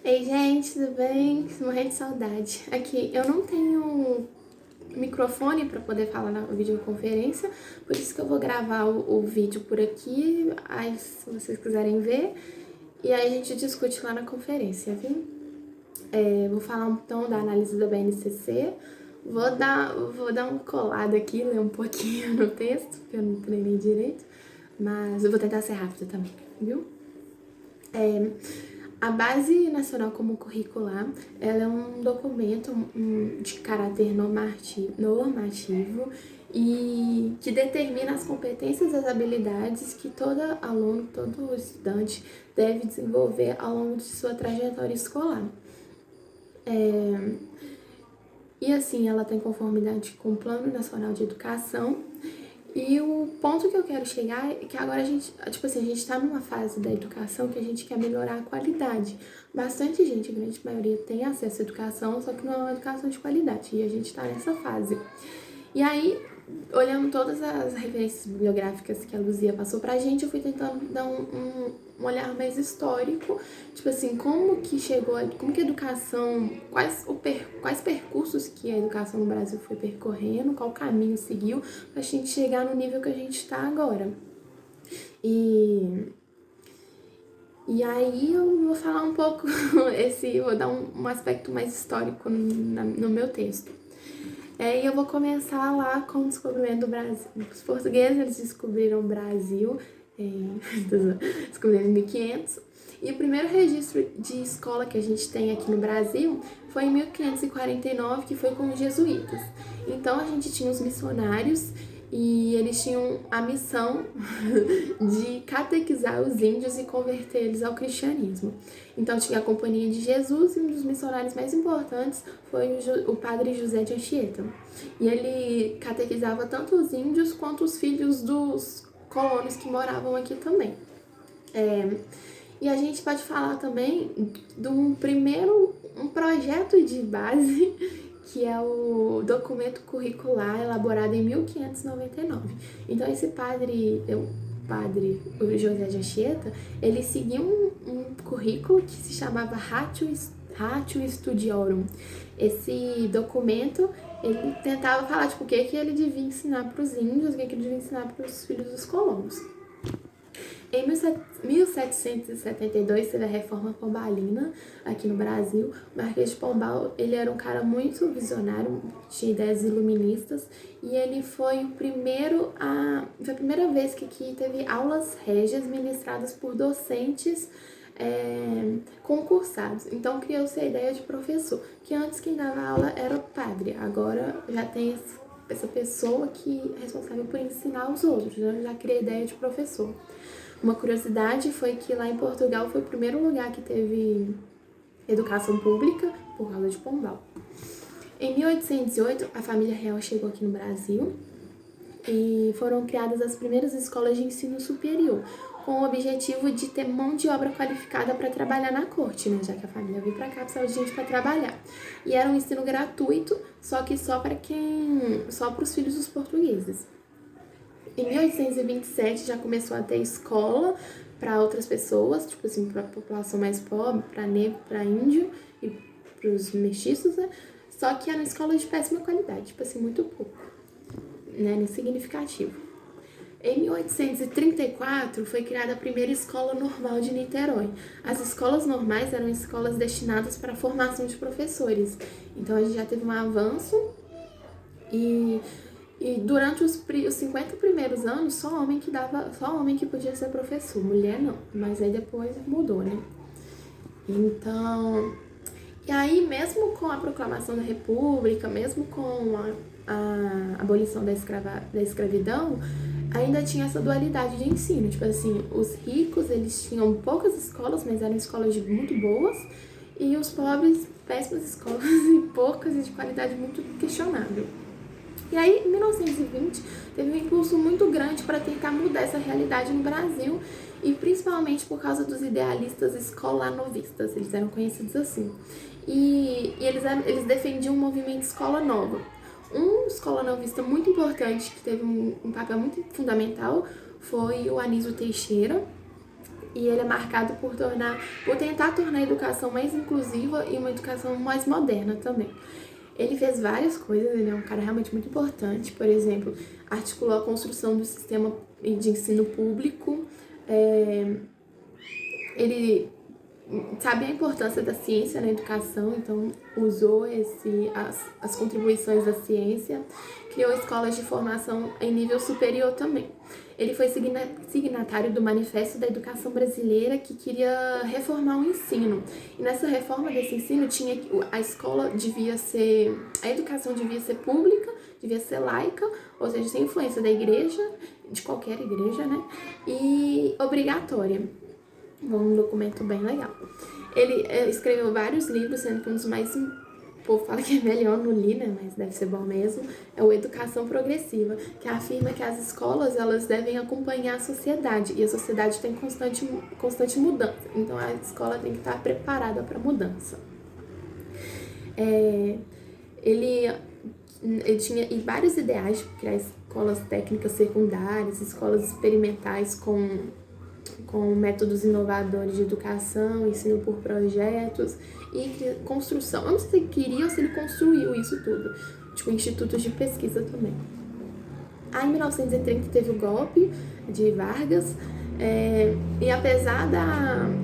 Ei, gente, tudo bem? Morrendo de saudade. Aqui, eu não tenho microfone para poder falar na videoconferência, por isso que eu vou gravar o vídeo por aqui, aí se vocês quiserem ver, e aí a gente discute lá na conferência, viu? Vou falar então da análise da BNCC, vou dar uma colada aqui, ler um pouquinho no texto, porque eu não treinei direito, mas eu vou tentar ser rápida também, viu? A Base Nacional Comum Curricular, ela é um documento de caráter normativo e que determina as competências e as habilidades que todo aluno, todo estudante deve desenvolver ao longo de sua trajetória escolar. E assim, ela tem conformidade com o Plano Nacional de Educação. E o ponto que eu quero chegar é que agora a gente tá numa fase da educação que a gente quer melhorar a qualidade. Bastante gente, a grande maioria, tem acesso à educação, só que não é uma educação de qualidade, e a gente tá nessa fase. E aí, olhando todas as referências bibliográficas que a Luzia passou pra gente, eu fui tentando dar um olhar mais histórico, tipo assim, como que chegou, como que a educação, quais percursos que a educação no Brasil foi percorrendo, qual caminho seguiu pra gente chegar no nível que a gente tá agora. E aí eu vou falar um pouco, vou dar um aspecto mais histórico no meu texto. E eu vou começar lá com o descobrimento do Brasil. Os portugueses, eles descobriram o Brasil, descobriram em 1500. E o primeiro registro de escola que a gente tem aqui no Brasil foi em 1549, que foi com os jesuítas. Então a gente tinha os missionários e eles tinham a missão de catequizar os índios e converter eles ao cristianismo. Então tinha a Companhia de Jesus e um dos missionários mais importantes foi o padre José de Anchieta. E ele catequizava tanto os índios quanto os filhos dos colonos que moravam aqui também. E a gente pode falar também de um projeto de base, que é o documento curricular elaborado em 1599. Então esse padre José de Anchieta, ele seguiu um currículo que se chamava Ratio Studiorum. Esse documento, ele tentava falar o que ele devia ensinar para os índios, o que ele devia ensinar para os filhos dos colonos. Em 1772 teve a Reforma Pombalina aqui no Brasil. O Marquês de Pombal, ele era um cara muito visionário, tinha ideias iluministas, e ele foi a primeira vez que aqui teve aulas régias ministradas por docentes concursados. Então criou-se a ideia de professor, que antes quem dava aula era o padre, agora já tem essa pessoa que é responsável por ensinar os outros, né? Já cria a ideia de professor. Uma curiosidade foi que lá em Portugal foi o primeiro lugar que teve educação pública por causa de Pombal. Em 1808, a família real chegou aqui no Brasil e foram criadas as primeiras escolas de ensino superior, com o objetivo de ter mão de obra qualificada para trabalhar na corte, né? Já que a família veio para cá, precisava de gente para trabalhar. E era um ensino gratuito, só que só para os filhos dos portugueses. Em 1827 já começou a ter escola para outras pessoas, tipo assim, para a população mais pobre, para negro, para índio e para os mestiços, né? Só que era uma escola de péssima qualidade, tipo assim, muito pouco, né? Insignificativo. Em 1834 foi criada a primeira escola normal de Niterói. As escolas normais eram escolas destinadas para a formação de professores. Então a gente já teve um avanço e durante os 50 primeiros anos, só homem que podia ser professor, mulher não, mas aí depois mudou, né? Então, e aí mesmo com a proclamação da República, mesmo com a abolição da escravidão, ainda tinha essa dualidade de ensino, tipo assim, os ricos, eles tinham poucas escolas, mas eram escolas muito boas, e os pobres, péssimas escolas e poucas e de qualidade muito questionável. E aí, em 1920, teve um impulso muito grande para tentar mudar essa realidade no Brasil, e principalmente por causa dos idealistas escolanovistas, eles eram conhecidos assim. E eles defendiam um movimento escola nova. Um escolanovista muito importante, que teve um papel muito fundamental, foi o Anísio Teixeira. e ele é marcado por tentar tornar a educação mais inclusiva e uma educação mais moderna também. Ele fez várias coisas, ele é um cara realmente muito importante. Por exemplo, articulou a construção do sistema de ensino público. Ele sabe a importância da ciência na educação, então usou as contribuições da ciência. Criou escolas de formação em nível superior também. Ele foi signatário do Manifesto da Educação Brasileira, que queria reformar o ensino. E nessa reforma desse ensino, a educação devia ser pública, devia ser laica, ou seja, sem influência da igreja, de qualquer igreja, né? E obrigatória. Um documento bem legal. Ele escreveu vários livros, sendo que um dos mais... O povo fala que é melhor, não li, né? Mas deve ser bom mesmo. É o Educação Progressiva, que afirma que as escolas, elas devem acompanhar a sociedade. E a sociedade está em constante mudança. Então, a escola tem que estar preparada para a mudança. Ele tinha vários ideais de criar escolas técnicas secundárias, escolas experimentais com métodos inovadores de educação, ensino por projetos e construção. Eu não sei se ele queria ou se ele construiu isso tudo. Tipo, institutos de pesquisa também. Aí, em 1930, teve o golpe de Vargas, e apesar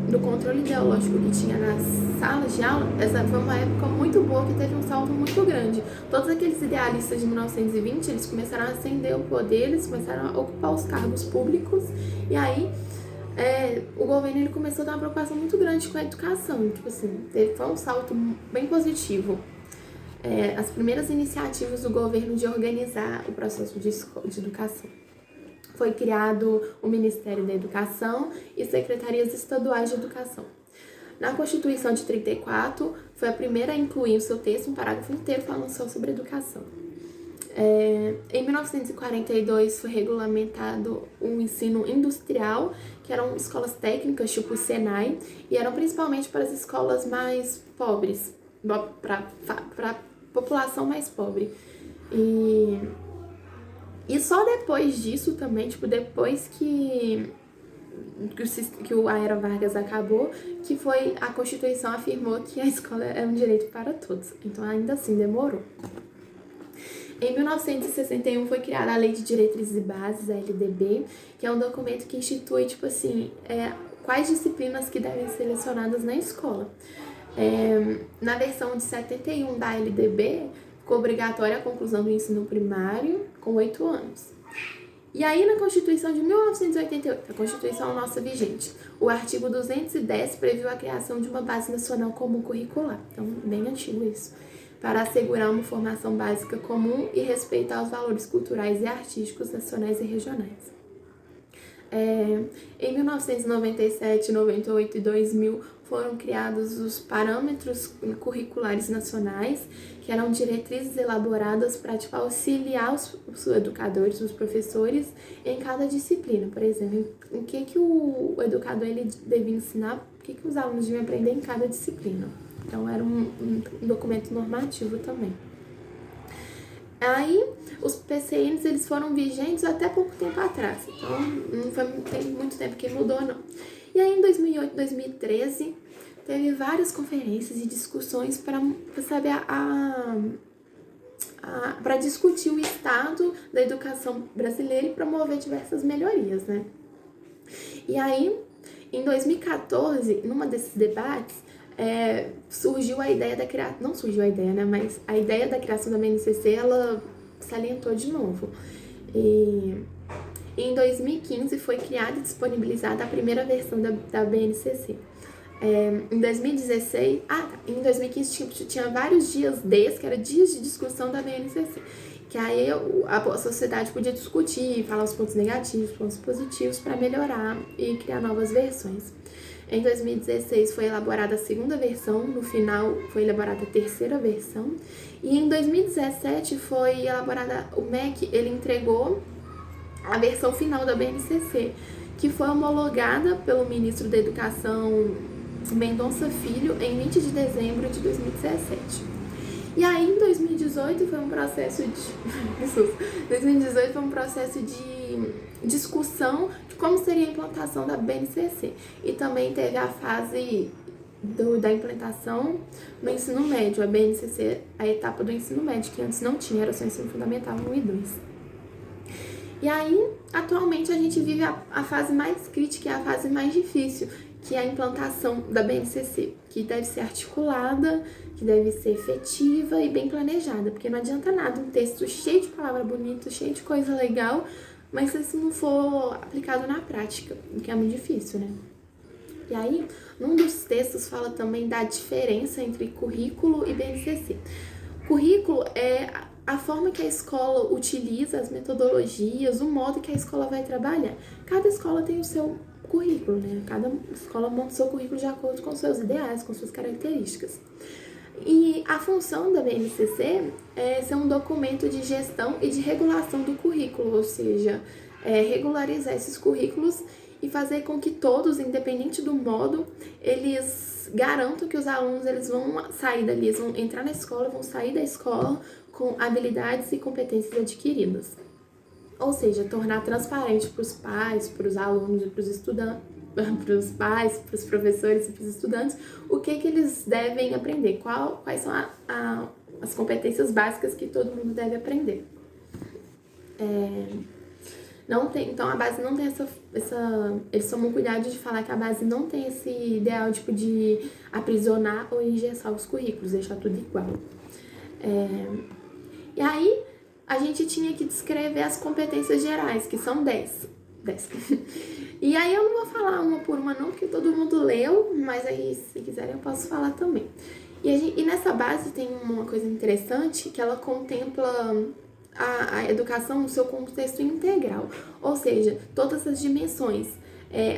do controle ideológico que tinha nas salas de aula, essa foi uma época muito boa que teve um salto muito grande. Todos aqueles idealistas de 1920, eles começaram a ascender o poder, eles começaram a ocupar os cargos públicos, e aí o governo ele começou a ter uma preocupação muito grande com a educação. Tipo assim, foi um salto bem positivo. As primeiras iniciativas do governo de organizar o processo de educação. Foi criado o Ministério da Educação e secretarias estaduais de educação. Na Constituição de 34, foi a primeira a incluir o seu texto um parágrafo inteiro falando só sobre educação. Em 1942 foi regulamentado um ensino industrial, que eram escolas técnicas tipo o Senai, e eram principalmente para as escolas mais pobres, para a população mais pobre. E só depois disso também, tipo, depois que a Era Vargas acabou, que foi a Constituição afirmou que a escola é um direito para todos. Então ainda assim demorou. Em 1961 foi criada a Lei de Diretrizes e Bases, a LDB, que é um documento que institui, tipo assim, quais disciplinas que devem ser lecionadas na escola. Na versão de 71 da LDB, ficou obrigatória a conclusão do ensino primário com 8 anos. E aí, na Constituição de 1988, a Constituição nossa vigente, o artigo 210 previu a criação de uma base nacional comum curricular. Então, bem antigo isso. Para assegurar uma formação básica comum e respeitar os valores culturais e artísticos nacionais e regionais. Em 1997, 98 e 2000 foram criados os parâmetros curriculares nacionais, que eram diretrizes elaboradas para auxiliar os educadores, os professores, em cada disciplina. Por exemplo, o que o educador ele devia ensinar, o que os alunos deviam aprender em cada disciplina. Então, era um documento normativo também. Aí, os PCNs, eles foram vigentes até pouco tempo atrás. Então, não tem muito tempo que mudou, não. E aí, em 2008, 2013, teve várias conferências e discussões para saber para discutir o estado da educação brasileira e promover diversas melhorias, né? E aí, em 2014, numa desses debates, surgiu a ideia da criação, não surgiu a ideia, né, mas a ideia da criação da BNCC, ela salientou de novo. E em 2015 foi criada e disponibilizada a primeira versão da BNCC. Em 2016, em 2015 tinha vários dias que era dias de discussão da BNCC, que aí a sociedade podia discutir, falar os pontos negativos, pontos positivos para melhorar e criar novas versões. Em 2016 foi elaborada a segunda versão, no final foi elaborada a terceira versão, e em 2017 foi elaborada, o MEC, ele entregou a versão final da BNCC, que foi homologada pelo ministro da Educação Mendonça Filho em 20 de dezembro de 2017. E aí, em 2018, foi um processo de... 2018 foi um processo de discussão de como seria a implantação da BNCC. E também teve a fase da implantação no ensino médio, a BNCC, a etapa do ensino médio, que antes não tinha, era só ensino fundamental 1 e 2. E aí, atualmente, a gente vive a fase mais crítica e a fase mais difícil, que é a implantação da BNCC, que deve ser articulada, que deve ser efetiva e bem planejada, porque não adianta nada um texto cheio de palavra bonita, cheio de coisa legal, mas se isso não for aplicado na prática, o que é muito difícil, né? E aí, num dos textos fala também da diferença entre currículo e BNCC. Currículo é a forma que a escola utiliza, as metodologias, o modo que a escola vai trabalhar. Cada escola tem o seu currículo, né? Cada escola monta o seu currículo de acordo com seus ideais, com suas características. E a função da BNCC é ser um documento de gestão e de regulação do currículo, ou seja, regularizar esses currículos e fazer com que todos, independente do modo, eles garantam que os alunos eles vão sair dali, eles vão entrar na escola, vão sair da escola com habilidades e competências adquiridas. Ou seja, tornar transparente para os pais, para os alunos e para os estudantes, para os pais, para os professores e para os estudantes, o que eles devem aprender, quais são as competências básicas que todo mundo deve aprender. Então a base não tem essa. Eles tomam cuidado de falar que a base não tem esse ideal tipo de aprisionar ou engessar os currículos, deixar tudo igual. E aí a gente tinha que descrever as competências gerais, que são 10. E aí eu não vou falar uma por uma não, porque todo mundo leu, mas aí se quiserem eu posso falar também. E nessa base tem uma coisa interessante, que ela contempla a educação no seu contexto integral, ou seja, todas as dimensões,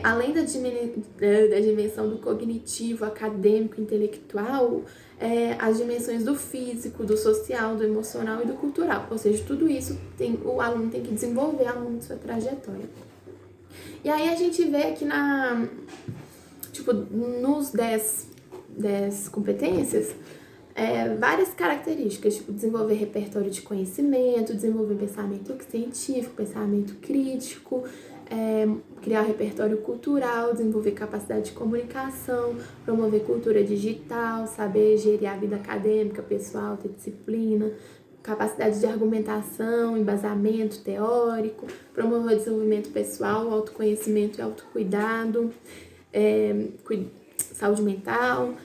além da dimensão do cognitivo, acadêmico, intelectual, as dimensões do físico, do social, do emocional e do cultural, ou seja, tudo isso o aluno tem que desenvolver ao longo de sua trajetória. E aí a gente vê aqui nos 10 competências, várias características, tipo desenvolver repertório de conhecimento, desenvolver pensamento científico, pensamento crítico, criar repertório cultural, desenvolver capacidade de comunicação, promover cultura digital, saber gerir a vida acadêmica, pessoal, ter disciplina, capacidade de argumentação, embasamento teórico, promover o desenvolvimento pessoal, autoconhecimento e autocuidado, saúde mental,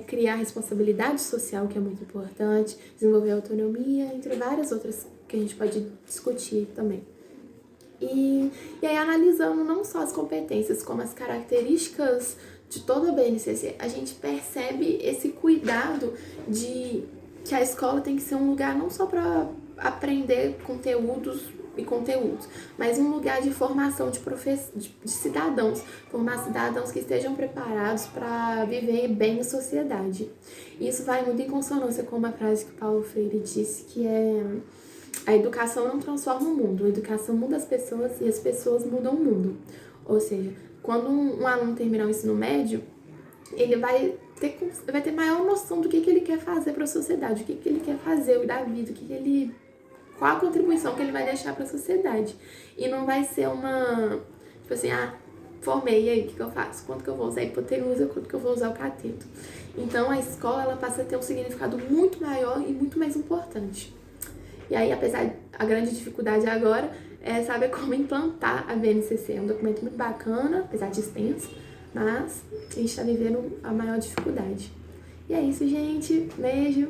criar responsabilidade social, que é muito importante, desenvolver autonomia, entre várias outras que a gente pode discutir também. E aí, analisando não só as competências, como as características de toda a BNCC, a gente percebe esse cuidado de que a escola tem que ser um lugar não só para aprender conteúdos, mas um lugar de formação de cidadãos, formar cidadãos que estejam preparados para viver bem em sociedade. E isso vai muito em consonância com uma frase que o Paulo Freire disse, que é: a educação não transforma o mundo, a educação muda as pessoas e as pessoas mudam o mundo. Ou seja, quando um aluno terminar o ensino médio, ele vai ter maior noção do que ele quer fazer para a sociedade, o que ele quer fazer da vida, qual a contribuição que ele vai deixar para a sociedade. E não vai ser tipo assim, formei, e aí, o que eu faço? Quanto que eu vou usar a hipotenusa, quanto que eu vou usar o cateto? Então, a escola, ela passa a ter um significado muito maior e muito mais importante. E aí, apesar a grande dificuldade agora é saber como implantar a BNCC. É um documento muito bacana, apesar de extenso, mas a gente está vivendo a maior dificuldade. E é isso, gente. Beijo!